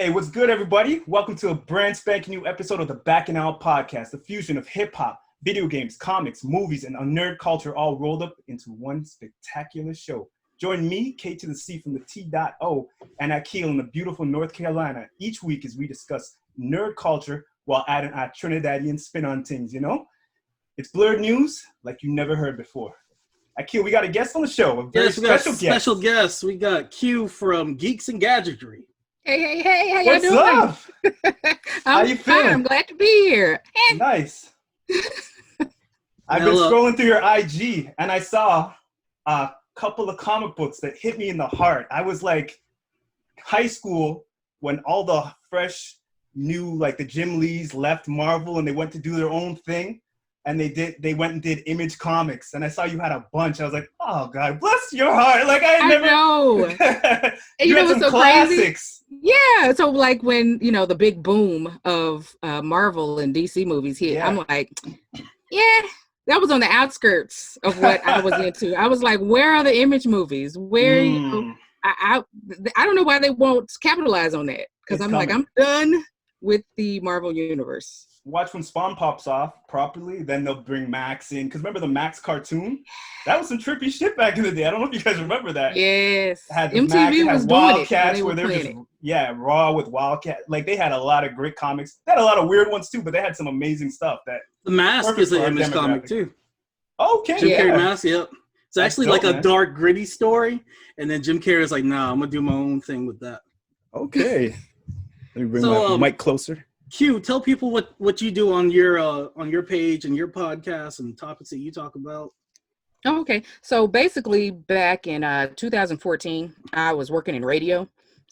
Hey, what's good, everybody? Welcome to a brand spanking new episode of the Bacchanal podcast, the fusion of hip-hop, video games, comics, movies, and a nerd culture all rolled up into one spectacular show. Join me, K to the C from the T.O, and Akil in the beautiful North Carolina each week as we discuss nerd culture while adding our Trinidadian spin on things, you know? It's blurred news like you never heard before. Akil, we got a guest on the show, a very special guest. We got Q from Geeks and Gadgetry. Hey, how What's y'all doing? How you feeling? I'm glad to be here. Nice. I've been scrolling through your IG and I saw a couple of comic books that hit me in the heart. I was like high school when all the fresh new, like the Jim Lees left Marvel and they went to do their own thing. And they went and did Image Comics, and I saw you had a bunch. I was like, "Oh God, bless your heart!" Like I know. you had some so classics. Crazy? Yeah. So like when the big boom of Marvel and DC movies hit, I'm like, yeah, that was on the outskirts of what I was into. I was like, where are the Image movies? Where I don't know why they won't capitalize on that because I'm like, I'm done with the Marvel universe. Watch when Spawn pops off properly, then they'll bring Max in. Because remember the Max cartoon? That was some trippy shit back in the day. I don't know if you guys remember that. Yes. Had MTV Max, it was had doing Wildcats it where they're just Raw with Wildcat. Like they had a lot of great comics. They had a lot of weird ones too, but they had some amazing stuff. That The Mask is an Image comic too. Okay. Jim Carrey Mask, yep. It's actually dope, like a dark, gritty story, and then Jim Carrey is like, "Nah, I'm gonna do my own thing with that." Okay. Let me bring my mic closer. Q, tell people what you do on your page and your podcast and topics that you talk about. Oh, okay. So basically, back in 2014, I was working in radio,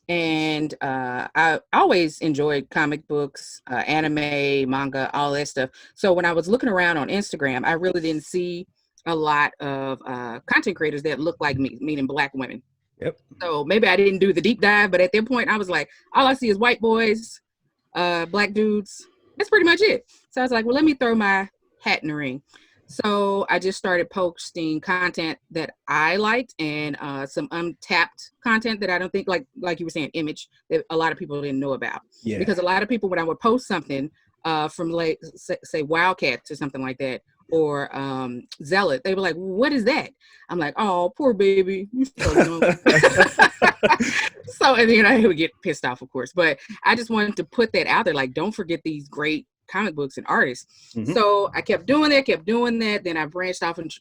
and I always enjoyed comic books, anime, manga, all that stuff. So when I was looking around on Instagram, I really didn't see a lot of content creators that looked like me, meaning Black women. Yep. So maybe I didn't do the deep dive, but at that point, I was like, all I see is white boys. Black dudes. That's pretty much it. So I was like, well, let me throw my hat in the ring. So I just started posting content that I liked and some untapped content that I don't think, like you were saying, Image, that a lot of people didn't know about. Yeah. Because a lot of people, when I would post something from like say Wildcats or something like that, or Zealot, they were like, what is that? I'm like, oh, poor baby. You so young. So, and I would get pissed off, of course, but I just wanted to put that out there. Like, don't forget these great comic books and artists. Mm-hmm. So I kept doing that. Then I branched off and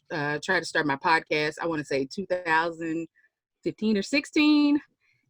tried to start my podcast. I want to say 2015 or 16.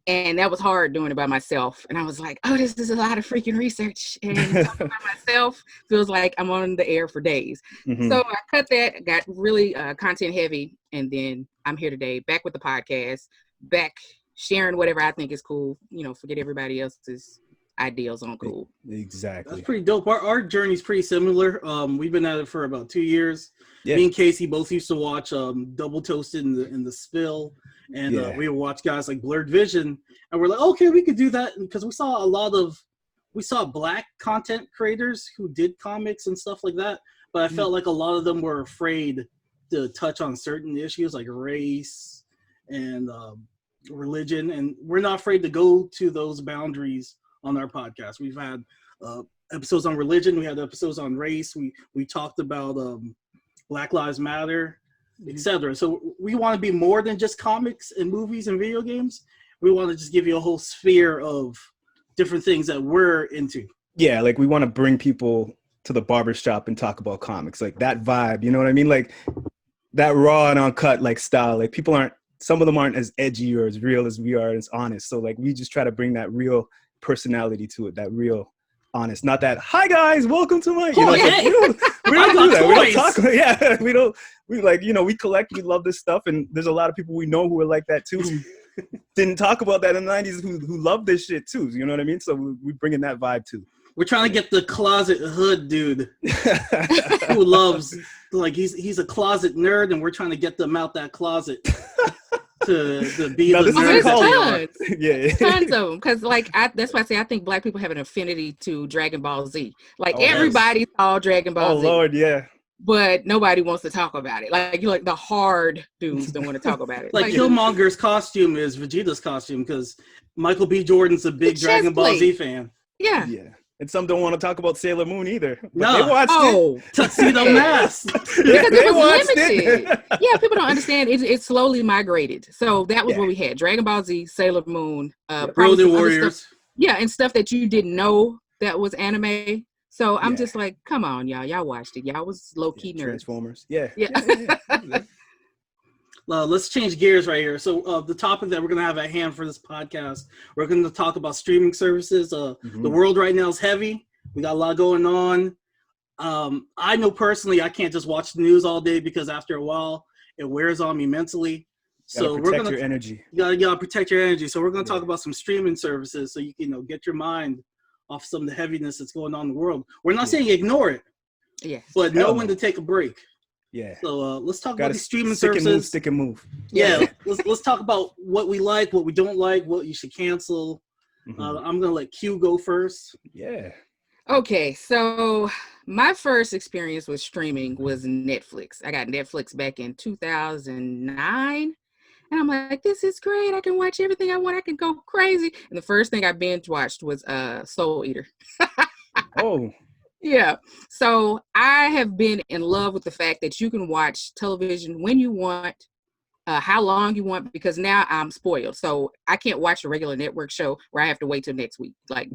And that was hard doing it by myself. And I was like, oh, this is a lot of freaking research. And talking about myself feels like I'm on the air for days. Mm-hmm. So I cut that, got really content heavy. And then I'm here today, back with the podcast, back sharing whatever I think is cool. Forget everybody else's ideals on cool. Exactly. That's pretty dope. Our journey's pretty similar. We've been at it for about 2 years. Yeah. Me and Casey both used to watch Double Toasted in the Spill. And we would watch guys like Blurred Vision, and we're like, okay, we could do that because we saw Black content creators who did comics and stuff like that, but I felt like a lot of them were afraid to touch on certain issues like race and religion, and we're not afraid to go to those boundaries on our podcast. We've had episodes on religion, we had episodes on race, we talked about Black Lives Matter, etc. So we want to be more than just comics and movies and video games. We want to just give you a whole sphere of different things that we're into. Yeah, like we want to bring people to the barbershop and talk about comics, like that vibe, you know what I mean? Like that raw and uncut like style. Like some of them aren't as edgy or as real as we are, as honest. So like we just try to bring that real personality to it, that real honest, not that, hi guys, welcome to my, we don't do that. We don't talk. Yeah, we collect, we love this stuff, and there's a lot of people we know who are like that too, who didn't talk about that in the 90s, who love this shit too. You know what I mean? So we bring in that vibe too. We're trying to get the closet hood dude who loves, like he's a closet nerd, and we're trying to get them out that closet. To be the nerd. Yeah, tons of them. Because that's why I say I think Black people have an affinity to Dragon Ball Z. Like everybody saw Dragon Ball Z. Oh Lord, yeah. but nobody wants to talk about it. Like you like the hard dudes don't want to talk about it. Like Killmonger's costume is Vegeta's costume because Michael B. Jordan's a big Dragon Ball Z fan. Yeah. And some don't want to talk about Sailor Moon either. But no. They watched it. Tuxedo Mask. Because it was limited. Yeah, people don't understand. It slowly migrated. So that was what we had. Dragon Ball Z, Sailor Moon, Road Warriors. And stuff that you didn't know that was anime. So I'm just like, come on, y'all. Y'all watched it. Y'all was low-key nerds. Transformers. Yeah. Let's change gears right here. So the topic that we're going to have at hand for this podcast, we're going to talk about streaming services. The world right now is heavy. We got a lot going on. I know personally I can't just watch the news all day because after a while it wears on me mentally. So we're going to protect your energy. You got to protect your energy. So we're going to talk about some streaming services so you can get your mind off some of the heaviness that's going on in the world. We're not saying ignore it. But know when to take a break. So let's talk about these streaming services. Stick and move. Let's talk about what we like, what we don't like, what you should cancel. I'm gonna let Q go first. Okay, so my first experience with streaming was Netflix. I got Netflix back in 2009. And I'm like, this is great. I can watch everything I want. I can go crazy. And the first thing I binge watched was Soul Eater. Yeah. So I have been in love with the fact that you can watch television when you want, how long you want, because now I'm spoiled. So I can't watch a regular network show where I have to wait till next week. Like,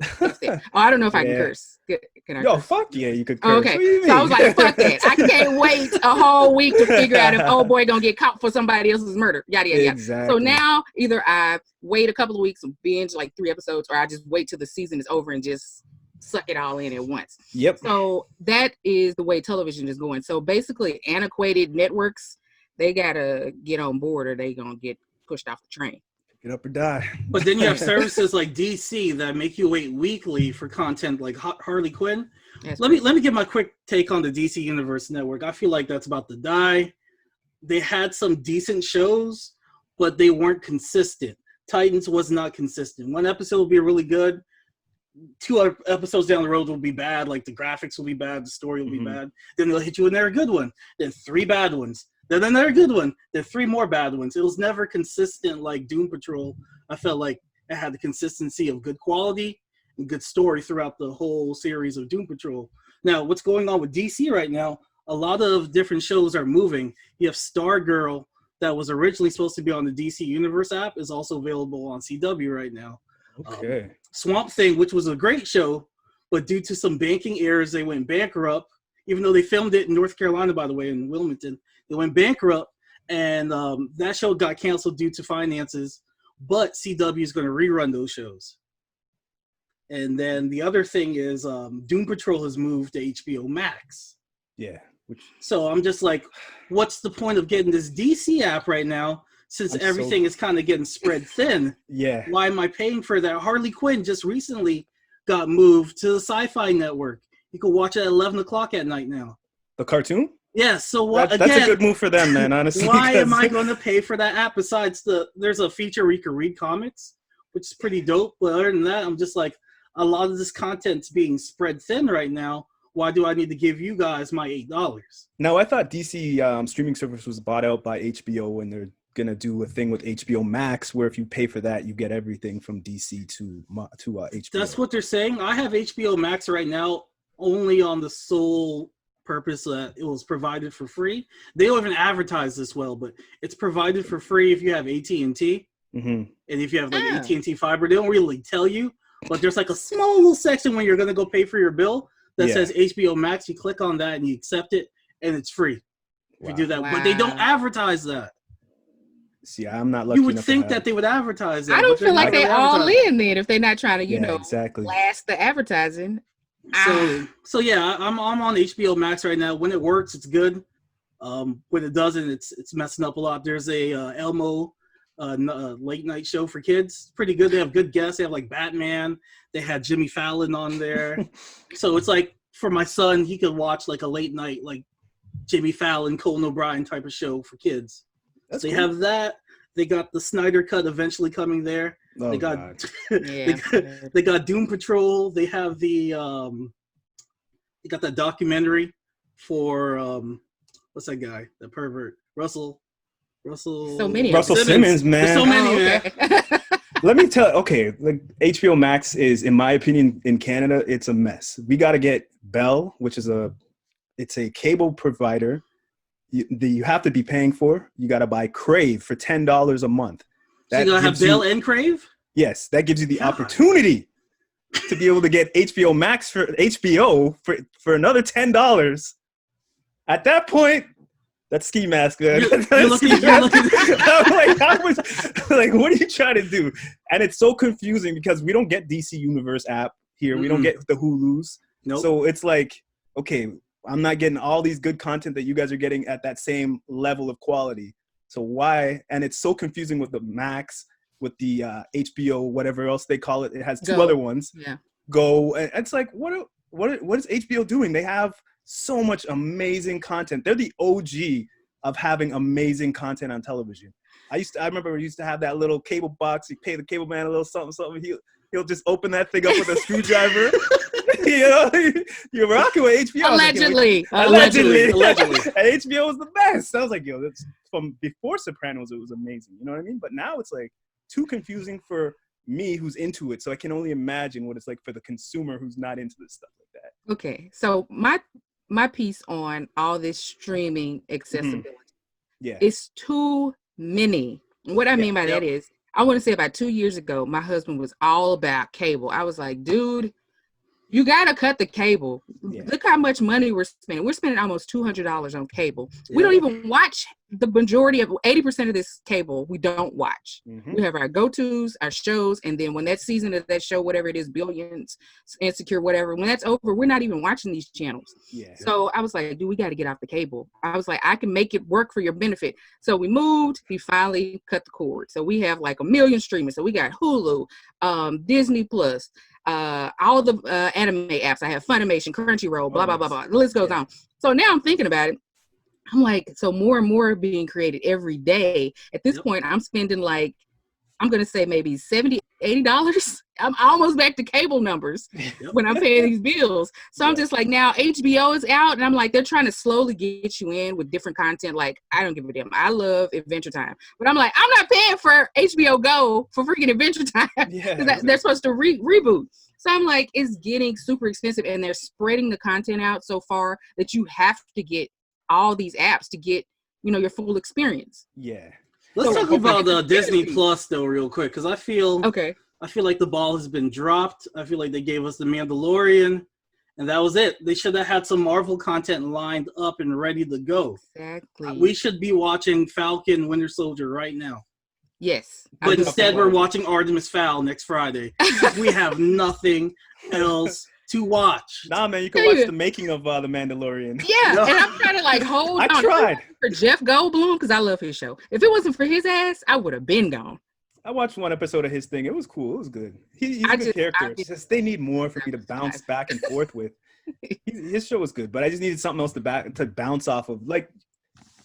I don't know if I can curse. Can I curse? Fuck yeah, you could curse. Okay. So I was like, fuck that. I can't wait a whole week to figure out if old boy gonna get caught for somebody else's murder. Yada, yada, yada. Exactly. So now either I wait a couple of weeks and binge like 3 episodes, or I just wait till the season is over and just suck it all in at once. So that is the way television is going. So basically antiquated networks, they gotta get on board or they gonna get pushed off the train. Get up or die. But then you have services like DC that make you wait weekly for content like Harley Quinn. Let me give my quick take on the DC Universe Network. I feel like that's about to die. They had some decent shows, but they weren't consistent. Titans was not consistent. One episode will be really good. 2 other episodes down the road will be bad. Like the graphics will be bad, the story will be bad. Then they'll hit you another good one. Then 3 bad ones. Then another good one. Then 3 more bad ones. It was never consistent like Doom Patrol. I felt like it had the consistency of good quality and good story throughout the whole series of Doom Patrol. Now, what's going on with DC right now, a lot of different shows are moving. You have Stargirl that was originally supposed to be on the DC Universe app is also available on CW right now. Swamp Thing, which was a great show, but due to some banking errors, they went bankrupt. Even though they filmed it in North Carolina, by the way, in Wilmington, they went bankrupt, and that show got canceled due to finances. But CW is going to rerun those shows. And then the other thing is Doom Patrol has moved to HBO Max. So I'm just like, what's the point of getting this DC app right now since everything is kind of getting spread thin? Why am I paying for that? Harley Quinn just recently got moved to the Sci-Fi Network. You can watch it at 11 o'clock at night now. The cartoon? Yeah, so what? That's a good move for them, man, honestly. Why am I going to pay for that app besides there's a feature where you can read comics, which is pretty dope. But other than that, I'm just like, a lot of this content's being spread thin right now. Why do I need to give you guys my $8? Now, I thought DC streaming service was bought out by HBO, and they're going to do a thing with HBO Max where if you pay for that, you get everything from DC to HBO. That's what they're saying. I have HBO Max right now only on the sole purpose that it was provided for free. They don't even advertise this well, but it's provided for free if you have AT&T. And if you have like AT&T fiber, they don't really tell you, but there's like a small little section when you're going to go pay for your bill that says HBO Max. You click on that and you accept it, and it's free if you do that. But they don't advertise that. See, I'm not lucky. You would think that they would advertise that. I don't feel like they all in then if they're not trying to, exactly. blast the advertising. So yeah, I'm on HBO Max right now. When it works, it's good. When it doesn't, it's messing up a lot. There's a Elmo late night show for kids. Pretty good. They have good guests. They have like Batman. They had Jimmy Fallon on there. So it's like for my son, he could watch like a late night like Jimmy Fallon, Conan O'Brien type of show for kids. They have that. They got the Snyder Cut eventually coming there. They got they got Doom Patrol. They have they got that documentary for what's that guy? The pervert Russell. So many. Russell Simmons, man. There's so many, man. Let me tell. Okay, like HBO Max is, in my opinion, in Canada, it's a mess. We got to get Bell, which is it's a cable provider. You have to be paying for. You got to buy Crave for $10 a month. So you gotta have Bell and Crave. Yes, that gives you the opportunity to be able to get HBO Max for HBO for another $10. At that point, that's ski mask, man. You're looking. I'm like, what are you trying to do? And it's so confusing because we don't get DC Universe app here. We don't get the Hulus. Nope. So it's like, okay, I'm not getting all these good content that you guys are getting at that same level of quality. So why? And it's so confusing with the Max, with the HBO, whatever else they call it. It has two other ones. Yeah. Go. And it's like, what is HBO doing? They have so much amazing content. They're the OG of having amazing content on television. I remember we used to have that little cable box. You pay the cable man a little something. He'll just open that thing up with a screwdriver. You know, you're rocking with HBO. Allegedly. And HBO was the best. I was like, yo, that's from before Sopranos. It was amazing. You know what I mean? But now it's like too confusing for me, who's into it. So I can only imagine what it's like for the consumer who's not into this stuff like that. Okay, so my piece on all this streaming accessibility. Yeah, it's too many. What I mean by that is, I want to say about 2 years ago, my husband was all about cable. I was like, dude, you got to cut the cable. Yeah. Look how much money we're spending. We're spending almost $200 on cable. Yeah. We don't even watch the majority of 80% of this cable. We don't watch. Mm-hmm. We have our go-tos, our shows. And then when that season of that show, whatever it is, Billions, Insecure, whatever, when that's over, we're not even watching these channels. Yeah. So I was like, dude, we got to get off the cable. I was like, I can make it work for your benefit. So we moved. He finally cut the cord. So we have like 1 million streamers. So we got Hulu, Disney Plus, all the anime apps. I have Funimation, Crunchyroll, blah, blah, blah, blah. The list goes on. So now I'm thinking about it. I'm like, so more and more being created every day. At this point, I'm spending like, I'm going to say maybe $70, $80. I'm almost back to cable numbers when I'm paying these bills. So I'm just like, now HBO is out. And I'm like, they're trying to slowly get you in with different content. Like, I don't give a damn. I love Adventure Time. But I'm like, I'm not paying for HBO Go for freaking Adventure Time. Because they're supposed to reboot. So I'm like, it's getting super expensive. And they're spreading the content out so far that you have to get all these apps to get, your full experience. Yeah. Let's talk about Disney Plus though, real quick, because I feel like the ball has been dropped. I feel like they gave us The Mandalorian, and that was it. They should have had some Marvel content lined up and ready to go. Exactly. We should be watching Falcon, Winter Soldier right now. Yes. But instead, we're watching Artemis Fowl next Friday. We have nothing else to watch. Nah, man, you can watch the making of The Mandalorian. Yeah, and I'm trying to hold on. I tried. For Jeff Goldblum, because I love his show. If it wasn't for his ass, I would have been gone. I watched one episode of his thing. It was cool. It was good. He's a good character. It's just they need more for me to bounce back and forth with. His show was good, but I just needed something else to bounce off of. Like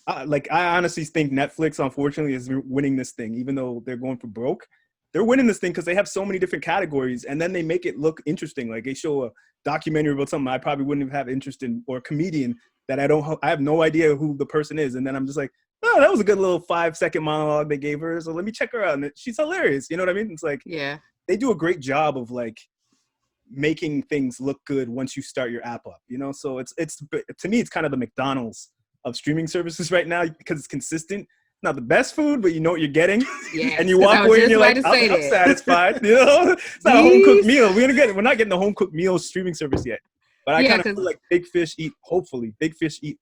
I honestly think Netflix, unfortunately, is winning this thing, even though they're going for broke. They're winning this thing because they have so many different categories, and then they make it look interesting. Like they show a documentary about something I probably wouldn't have interest in, or a comedian that I have no idea who the person is, and then I'm just like, oh, that was a good little 5-second monologue they gave her, so let me check her out. And she's hilarious. You know what I mean? It's like, they do a great job of like making things look good once you start your app up. So it's to me, it's kind of the McDonald's of streaming services right now because it's consistent. Not the best food, but you know what you're getting. And you walk away and you're like, I'm satisfied. It's not a home cooked meal. We're not getting the home cooked meal streaming service yet. But I kind of feel like big fish eat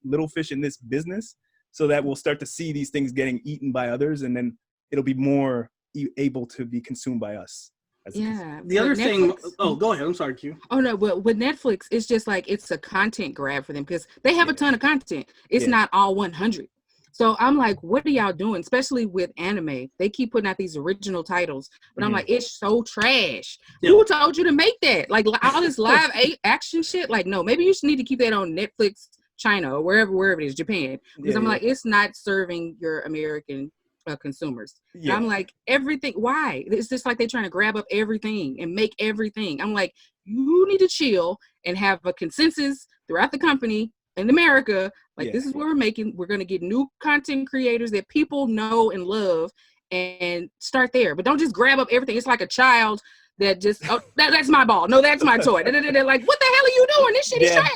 little fish in this business, so that we'll start to see these things getting eaten by others, and then it'll be more able to be consumed by us. The other thing. Oh, go ahead. I'm sorry, Q. Oh no, but with Netflix, it's just like it's a content grab for them because they have a ton of content. It's not all 100. So I'm like, what are y'all doing? Especially with anime. They keep putting out these original titles. But I'm like, it's so trash. Who told you to make that? Like all this live action shit? Like, no, maybe you should need to keep that on Netflix China or wherever it is, Japan. Because I'm like, it's not serving your American consumers. I'm like, everything. Why? It's just like they're trying to grab up everything and make everything. I'm like, you need to chill and have a consensus throughout the company in America, like this is what we're making. We're going to get new content creators that people know and love and start there. But don't just grab up everything. It's like a child that just, that's my ball. No, that's my toy. They're like, what the hell are you doing? This shit is trash.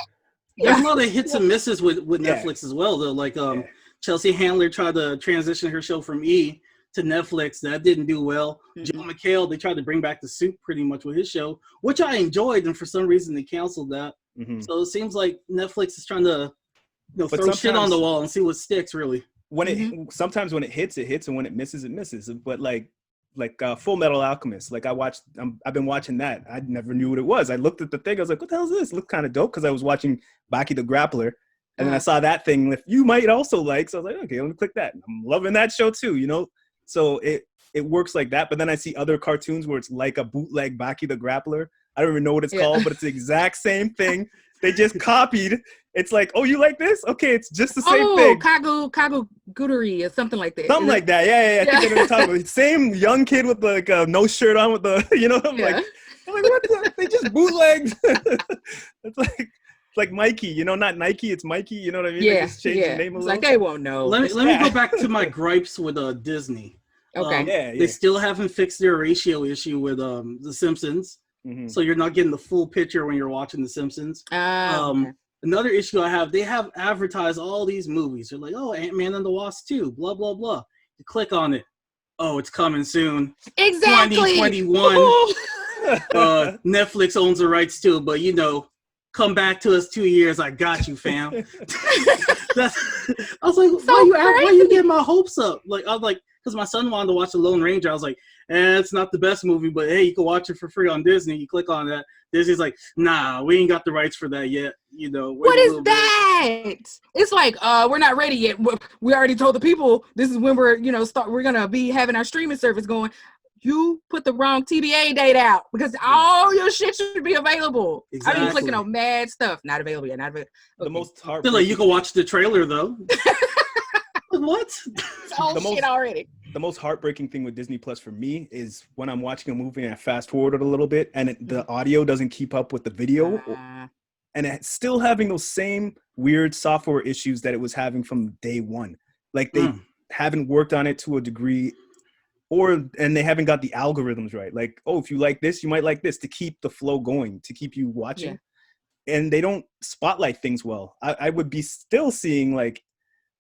There's a lot of hits and misses with Netflix as well, though. Like Chelsea Handler tried to transition her show from E! To Netflix. That didn't do well. Joe McHale, they tried to bring back the Soup pretty much with his show, which I enjoyed, and for some reason they canceled that. So it seems like Netflix is trying to throw shit on the wall and see what sticks, really. When sometimes when it hits, and when it misses, it misses. But like Full Metal Alchemist, like I've been watching that. I never knew what it was. I looked at the thing, I was like, what the hell is this? It looked kind of dope because I was watching Baki the Grappler. And then I saw that thing that you might also like. So I was like, okay, let me click that. I'm loving that show too, So it works like that. But then I see other cartoons where it's like a bootleg Baki the Grappler. I don't even know what it's called, but it's the exact same thing. They just copied. It's like, oh, you like this? Okay, it's just the same thing. Kagu Guderi or something like that. Something like that. Yeah. I think they're talking about same young kid with like no shirt on with the, I'm like, what the? They just bootlegged. It's like Mikey, not Nike, it's Mikey, you know what I mean? Yeah, they just change the name a little. Like they won't know. Let me go back to my gripes with Disney. Okay. They still haven't fixed their ratio issue with The Simpsons. So you're not getting the full picture when you're watching The Simpsons. Another issue I have, they have advertised all these movies. They're like, oh, Ant-Man and the Wasp 2, blah, blah, blah. You click on it. Oh, it's coming soon. Exactly. 2021. Netflix owns the rights to it, but come back to us 2 years. I got you, fam. I was like, why you getting my hopes up? Like, I was like, because my son wanted to watch The Lone Ranger. I was like, it's not the best movie, but hey, you can watch it for free on Disney. You click on that. Disney's like, nah, we ain't got the rights for that yet. What is that? It's like, we're not ready yet. We already told the people this is when we're gonna be having our streaming service going. You put the wrong TBA date out because all your shit should be available. Exactly. I've been clicking on mad stuff. Not available yet. Not available. Okay. The most hard. Like you can watch the trailer though. What? It's all shit already. The most heartbreaking thing with Disney Plus for me is when I'm watching a movie and I fast forward it a little bit and the audio doesn't keep up with the video, and it's still having those same weird software issues that it was having from day one. Like they haven't worked on it to a degree. And they haven't got the algorithms right. Like, oh, if you like this, you might like this to keep the flow going, to keep you watching. Yeah. And they don't spotlight things well. I would be still seeing like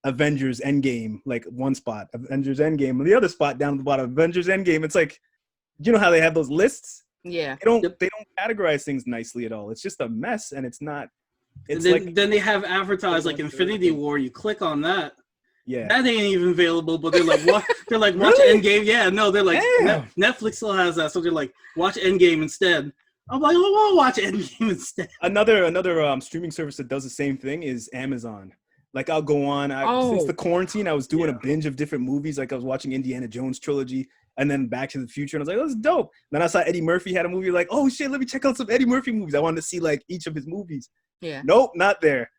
Avengers Endgame, like one spot, Avengers Endgame, and the other spot down at the bottom, Avengers Endgame. It's like, you know how they have those lists? Yeah. They don't categorize things nicely at all. It's just a mess, and it's not. It's then they have advertised like Infinity War. You click on that. Yeah, that ain't even available, but they're like, what? They're like, watch Endgame. Yeah, no, they're like, Netflix still has that, so they're like, watch Endgame instead. I'm like, I want to watch Endgame instead. Another streaming service that does the same thing is Amazon. Like, I'll go on. Since the quarantine, I was doing a binge of different movies. Like, I was watching Indiana Jones trilogy and then Back to the Future, and I was like, oh, this is dope. Then I saw Eddie Murphy had a movie. Like, oh shit, let me check out some Eddie Murphy movies. I wanted to see like each of his movies. Yeah. Nope, not there.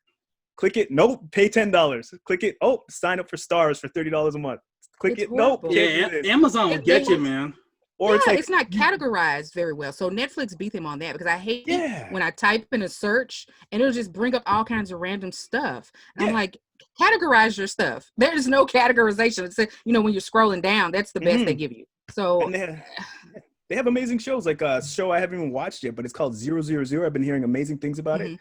Click it. Nope. Pay $10. Click it. Oh, sign up for Stars for $30 a month. Click it. Nope. Yeah, Amazon will get you, man. Or it's not categorized very well. So Netflix beat them on that because I hate when I type in a search and it'll just bring up all kinds of random stuff. And I'm like, categorize your stuff. There's no categorization. It's when you're scrolling down, that's the best they give you. So they have amazing shows, like a show I haven't even watched yet, but it's called 000. I've been hearing amazing things about it.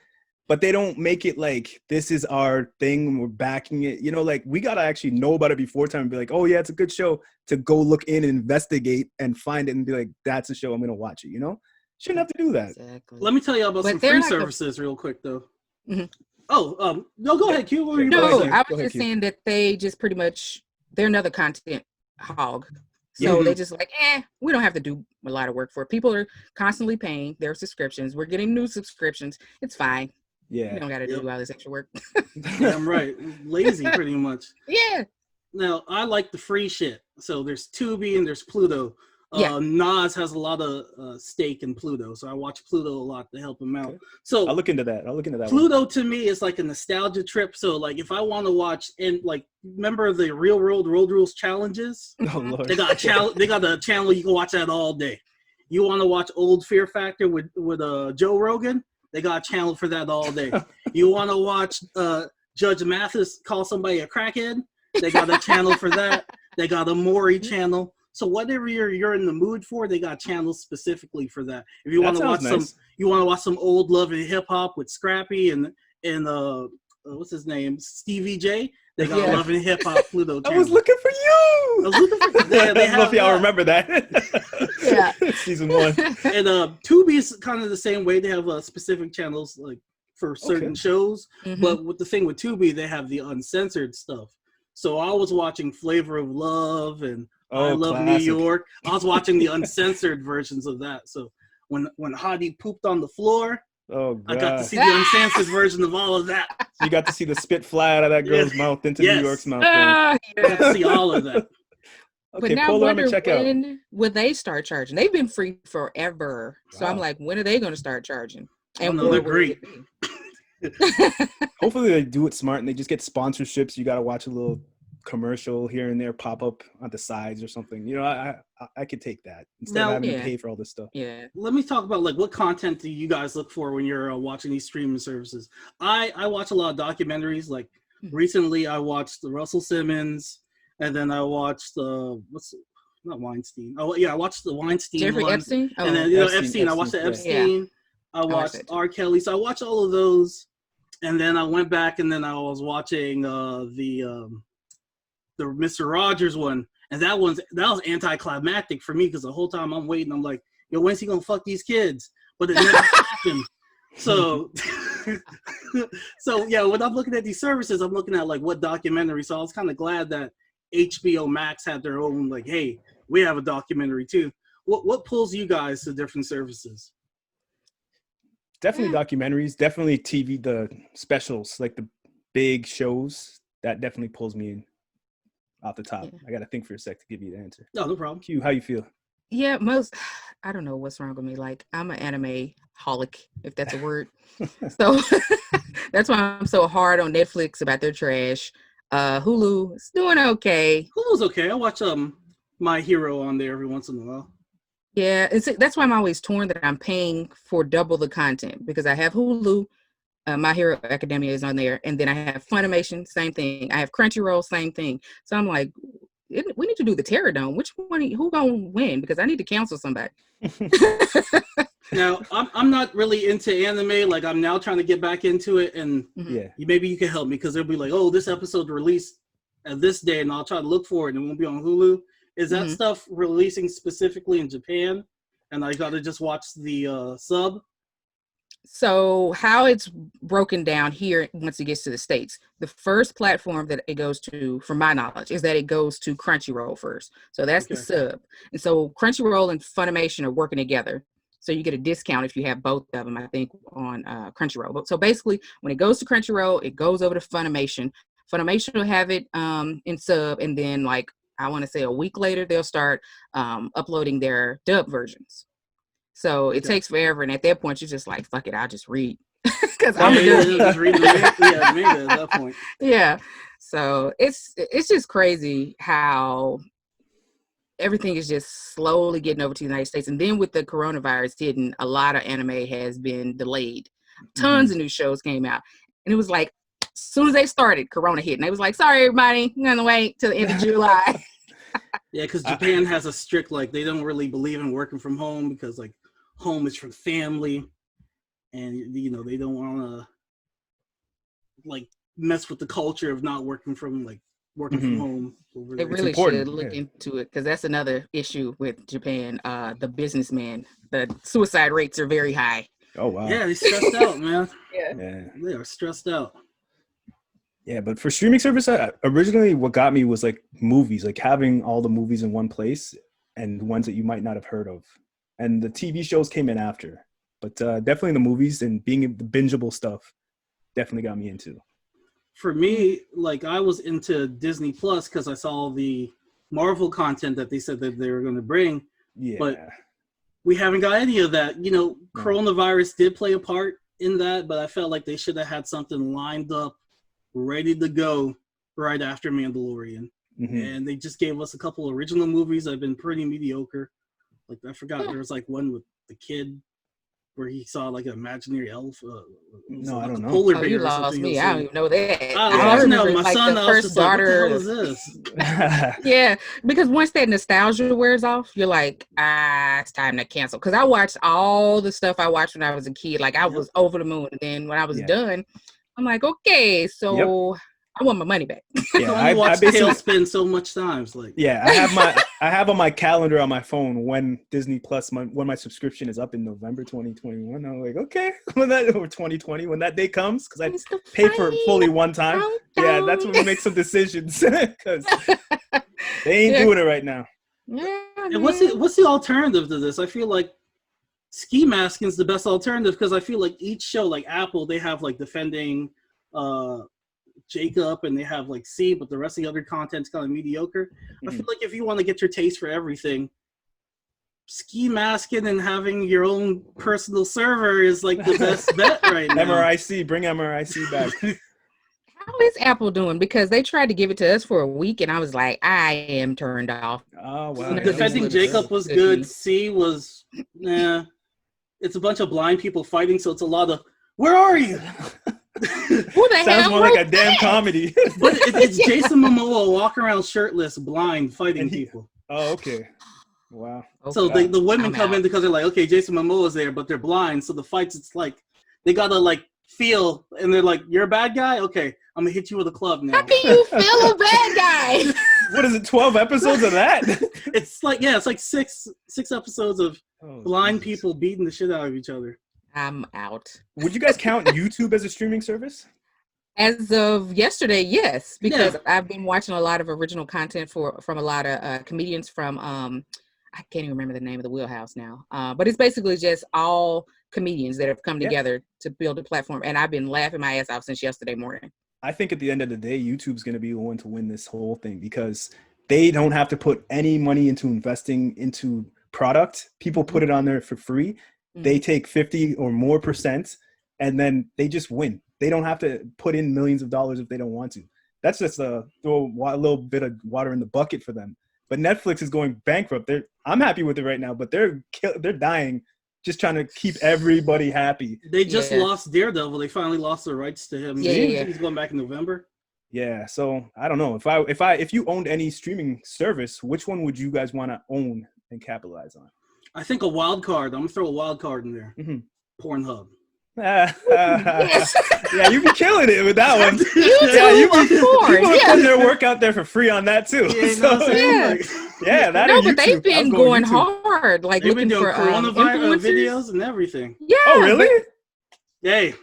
But they don't make it like, this is our thing and we're backing it. Like we got to actually know about it before time and be like, oh yeah, it's a good show, to go look in and investigate and find it and be like, that's a show, I'm going to watch it, Shouldn't have to do that. Exactly. Let me tell you about some free services real quick though. Oh, no, go ahead, Q. No, I was just saying that they just pretty much, they're another content hog. So they just like, we don't have to do a lot of work for it. People are constantly paying their subscriptions. We're getting new subscriptions. It's fine. Yeah. You don't got to do all this extra work. I'm right. Lazy, pretty much. Yeah. Now, I like the free shit. So there's Tubi and there's Pluto. Nas has a lot of stake in Pluto. So I watch Pluto a lot to help him out. So I'll look into that. Pluto to me is like a nostalgia trip. So like if I want to watch, and like, remember the Real World Road Rules challenges? Oh, Lord. They got a channel you can watch that all day. You want to watch old Fear Factor with Joe Rogan? They got a channel for that all day. You want to watch Judge Mathis call somebody a crackhead? They got a channel for that. They got a Maury channel. So whatever you're in the mood for, they got channels specifically for that. If you want to watch some old love and hip hop with Scrappy and what's his name, Stevie J, they got love and hip hop Pluto channel. I was looking for you. I don't know if y'all remember that. Yeah, season 1. And Tubi is kind of the same way. They have specific channels like for certain shows, but with the thing with Tubi, they have the uncensored stuff. So I was watching Flavor of Love and I Love New York. I was watching the uncensored versions of that. So when Hadi pooped on the floor, I got to see the uncensored version of all of that. You got to see the spit fly out of that girl's mouth into New York's mouth. I got to see all of that. Okay, but now Polo, wonder check out. when will they start charging? They've been free forever. So I'm like, when are they going to start charging? And they're great. Hopefully they do it smart and they just get sponsorships. You got to watch a little commercial here and there pop up on the sides or something. You know, I could take that instead of having to pay for all this stuff. Yeah. Let me talk about like what content do you guys look for when you're watching these streaming services? I watch a lot of documentaries. Like recently, I watched the Russell Simmons, and then I watched not Weinstein. Oh yeah, I watched the Weinstein. Jeffrey one. Epstein. And then Epstein. I watched the Epstein. Yeah. I watched R. Kelly. So I watched all of those, and then I went back and then I was watching the Mr. Rogers one, and that was anticlimactic for me because the whole time I'm waiting, I'm like, yo, when's he gonna fuck these kids? But it never happened. So yeah, when I'm looking at these services, I'm looking at like what documentary. So I was kind of glad that HBO Max had their own like, hey, we have a documentary too. What pulls you guys to different services? Definitely documentaries, definitely TV, the specials, like the big shows. That definitely pulls me in off the top. I got to think for a sec to give you the answer. No problem. Q, how you feel? Yeah, I don't know what's wrong with me. Like, I'm an anime holic, if that's a word. So that's why I'm so hard on Netflix about their trash. Hulu is doing okay. Hulu's okay. I watch My Hero on there every once in a while. Yeah, that's why I'm always torn that I'm paying for double the content because I have Hulu. My Hero Academia is on there, and then I have Funimation, same thing. I have Crunchyroll, same thing. So I'm like, we need to do the Terradome. Which one? Who gonna win? Because I need to counsel somebody. Now, I'm not really into anime. Like, I'm now trying to get back into it, and maybe you can help me because they'll be like, oh, this episode released at this day, and I'll try to look for it, and it won't be on Hulu. Is that stuff releasing specifically in Japan, and I got to just watch the sub? So how it's broken down here once it gets to the States, the first platform that it goes to, from my knowledge, is that it goes to Crunchyroll first. So that's the sub. And so Crunchyroll and Funimation are working together. So you get a discount if you have both of them, I think, on Crunchyroll. But so basically, when it goes to Crunchyroll, it goes over to Funimation. Funimation will have it in sub, and then like, I want to say a week later, they'll start uploading their dub versions. So it takes forever, and at that point, you're just like, "Fuck it, I'll just read." Because I'm just read the manga at that point. Yeah, so it's just crazy how everything is just slowly getting over to the United States, and then with the coronavirus hitting, a lot of anime has been delayed. Tons of new shows came out, and it was like, as soon as they started, Corona hit, and they was like, "Sorry, everybody, I'm gonna wait till the end of July." Yeah, because Japan has a strict, like, they don't really believe in working from home because, like, home is for family, and, you know, they don't want to, like, mess with the culture of not working from, like, working from home. They really should look into it because that's another issue with Japan. The businessmen, the suicide rates are very high. Oh, wow. Yeah, they're stressed out, man. Yeah. They are stressed out. Yeah, but for streaming service, originally what got me was like movies, like having all the movies in one place and ones that you might not have heard of. And the TV shows came in after. But definitely the movies and being the bingeable stuff definitely got me into. For me, like, I was into Disney Plus because I saw the Marvel content that they said that they were going to bring. Yeah. But we haven't got any of that. You know, coronavirus did play a part in that, but I felt like they should have had something lined up, ready to go right after Mandalorian. And they just gave us a couple original movies that have been pretty mediocre. Like, I forgot there was like one with the kid where he saw like an imaginary elf. No, I don't know. Polar Oh, bear you or lost something. me. I don't even know that. I was All I watching that remember with my is, like, son. the I was first just like, what the hell daughter. is this? Yeah, because once that nostalgia wears off, you're like, it's time to cancel. Because I watched all the stuff I watched when I was a kid. Like, I was over the moon. And then when I was done, I'm like, okay, so I want my money back. Yeah, I watched Tailspin so much times. Like, I have on my calendar on my phone when Disney Plus, when my subscription is up in November 2021. I'm like, okay, or 2020 when that day comes, because I paid for it fully one time. Yeah, that's when we make some decisions, because they ain't doing it right now. Yeah. And what's the alternative to this? I feel like ski masking is the best alternative, because I feel like each show, like Apple, they have like Defending Jacob, and they have like C, but the rest of the other content's kind of mediocre. I feel like if you want to get your taste for everything, ski masking and having your own personal server is like the best bet right now. MRIC, bring MRIC back. How is Apple doing? Because they tried to give it to us for a week, and I was like, I am turned off. Oh wow! Defending Jacob was good. C was, it's a bunch of blind people fighting, so it's a lot of, where are you? Who the Sounds hell more like a damn comedy. But it's Jason Momoa walking around shirtless, blind, fighting people. Oh, okay. Wow. So the women come in because they're like, okay, Jason Momoa's there, but they're blind. So the fights, it's like, they gotta like feel, and they're like, you're a bad guy? Okay, I'm gonna hit you with a club now. How can you feel a bad guy? What is it, 12 episodes of that? It's like, it's like six episodes of blind people beating the shit out of each other. I'm out. Would you guys count YouTube as a streaming service? As of yesterday, yes, because I've been watching a lot of original content from a lot of comedians from I can't even remember the name of the wheelhouse now, but it's basically just all comedians that have come together to build a platform, and I've been laughing my ass off since yesterday morning. I think at the end of the day, YouTube's going to be the one to win this whole thing, because they don't have to put any money into investing into product. People put it on there for free. They take 50 or more %, and then they just win. They don't have to put in millions of dollars if they don't want to. That's just throw a little bit of water in the bucket for them. But Netflix is going bankrupt. I'm happy with it right now, but they're dying, just trying to keep everybody happy. They just lost Daredevil. They finally lost the rights to him. Yeah. He's going back in November. Yeah, so I don't know. If you owned any streaming service, which one would you guys want to own and capitalize on? I think a wild card. I'm gonna throw a wild card in there. Pornhub. Yes. Yeah, you be killing it with that one. People are putting their work out there for free on that too. But they've been going hard, like they've looking been doing for coronavirus videos and everything. Yeah. Oh, really? Hey,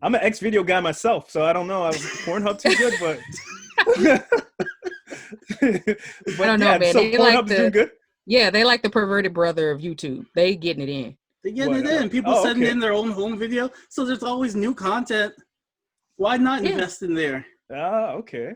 I'm an ex-video guy myself, so I don't know. I was Pornhub too good, but I don't know, man. So they Pornhub's doing good. Yeah, they like the perverted brother of YouTube. They getting it in. They're getting it in. People sending in their own home video, so there's always new content. Why not invest in there? Oh, okay.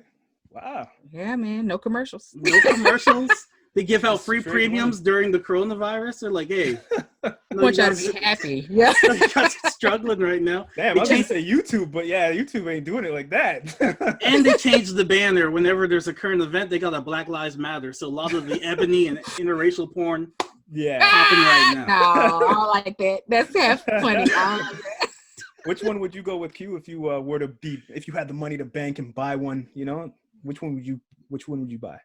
Wow. Yeah, man. No commercials. No commercials. They give out free premiums during the coronavirus. They're like, hey, I want y'all to be happy. Yeah. You guys are struggling right now. Damn, I was going to say YouTube, but yeah, YouTube ain't doing it like that. And they changed the banner. Whenever there's a current event, they got a Black Lives Matter. So a lot of the ebony and interracial porn popping right now. No, I don't like that. That's half funny. I don't like that. Which one would you go with, Q, if you were to if you had the money to bank and buy one, which one would you buy?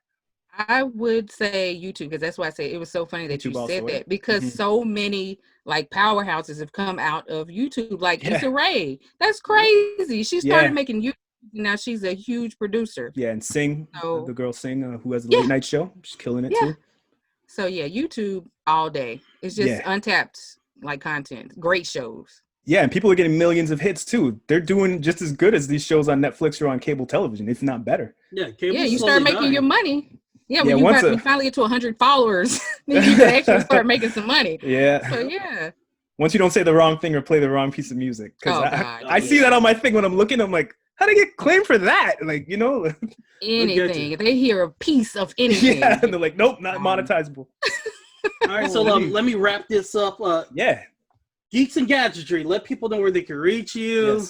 I would say YouTube, because that's why I say it was so funny that YouTube you said also, that, because so many like powerhouses have come out of YouTube, like Issa Rae. That's crazy. She started making YouTube, and now she's a huge producer. Yeah, and Sing, the girl Sing, who has a late night show, she's killing it too. So YouTube all day. It's just untapped like content. Great shows. Yeah, and people are getting millions of hits too. They're doing just as good as these shows on Netflix or on cable television, if not better. Yeah, you start making your money. Yeah, when you finally get to 100 followers, then you can actually start making some money. Yeah. So once you don't say the wrong thing or play the wrong piece of music, because I see that on my thing when I'm looking. I'm like, how do they get claimed for that? Like, anything. If they hear a piece of anything, yeah, and they're like, nope, not monetizable. All right, so let me wrap this up. Geeks and Gadgetry. Let people know where they can reach you.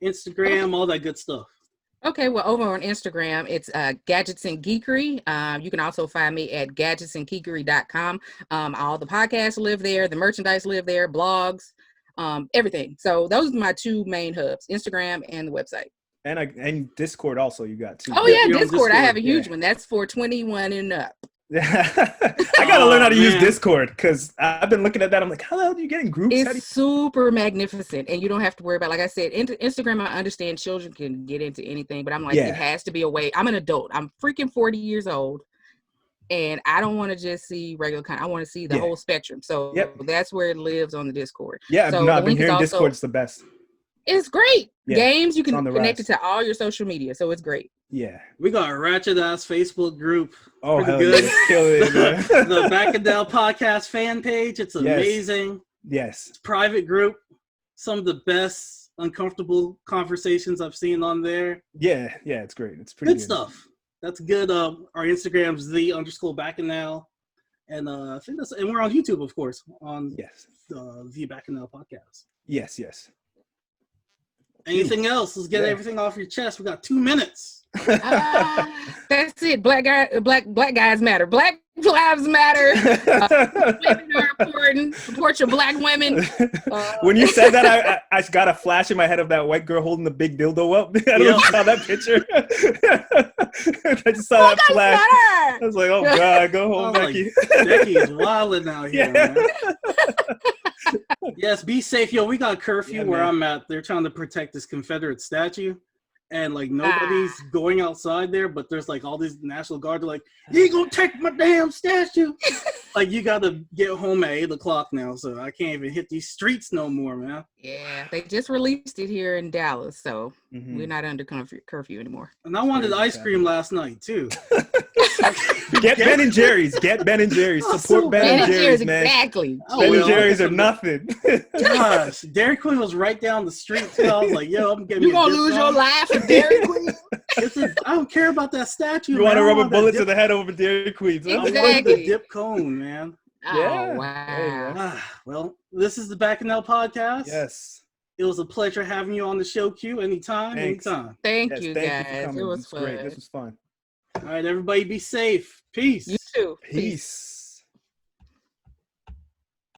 Instagram, all that good stuff. Okay, well, over on Instagram, it's Gadgets and Geekery. You can also find me at gadgetsandgeekery.com. All the podcasts live there. The merchandise live there. Blogs. everything. So those are my two main hubs, Instagram and the website. And Discord also you got too. Oh yeah, Discord. I have a huge one. That's for 21 and up. I gotta learn how to use Discord because I've been looking at that. I'm like, how the hell do you get in groups? It's super magnificent, and you don't have to worry about. Like I said, Instagram. I understand children can get into anything, but I'm like, it has to be a way. I'm an adult. I'm freaking 40 years old, and I don't want to just see regular content. I want to see the whole spectrum. So that's where it lives on the Discord. Yeah, so I've been hearing Discord's the best. It's great. Games, you can connect it to all your social media, so it's great. Yeah. We got a ratchet ass Facebook group. Oh, hell good. Yeah. The Bacchanal podcast fan page. It's amazing. Yes. It's a private group. Some of the best uncomfortable conversations I've seen on there. Yeah, it's great. It's pretty good stuff. That's good. Our Instagram's _Bacchanal. And I think and we're on YouTube, of course, on the Bacchanal podcast. Yes. Anything else? Let's get everything off your chest. We got 2 minutes. That's it. Black guys matter. Black lives matter. Women are important. Support your black women. When you said that, I got a flash in my head of that white girl holding the big dildo up. I don't know if you saw that picture. I just saw that flash. I was like, oh God, go home, Becky. Like, Becky is wilding out here, man. Yes, be safe. Yo, we got curfew where I'm at. They're trying to protect this Confederate statue. And like nobody's going outside there, but there's like all these National Guard. They're like, you ain't gonna take my damn statue. Like you gotta get home at 8:00 now, so I can't even hit these streets no more, man. Yeah, they just released it here in Dallas, so we're not under curfew anymore. And I wanted ice cream last night too. Get Ben and Jerry's. Get Ben and Jerry's. Support Ben and Jerry's, man. Exactly. Ben and Jerry's are nothing. Gosh, Dairy Queen was right down the street too. I was like, yo, I'm getting. You gonna lose your life for Dairy Queen? I don't care about that statue. You want to rub a bullet to the head over Dairy Queen? Exactly. I want the dip cone, man. Oh, wow. Well, this is the Bacchanal podcast. Yes. It was a pleasure having you on the show, Q. Anytime. Thank you, guys. It was fun. Great. This was fun. All right, everybody be safe. Peace. You too. Peace.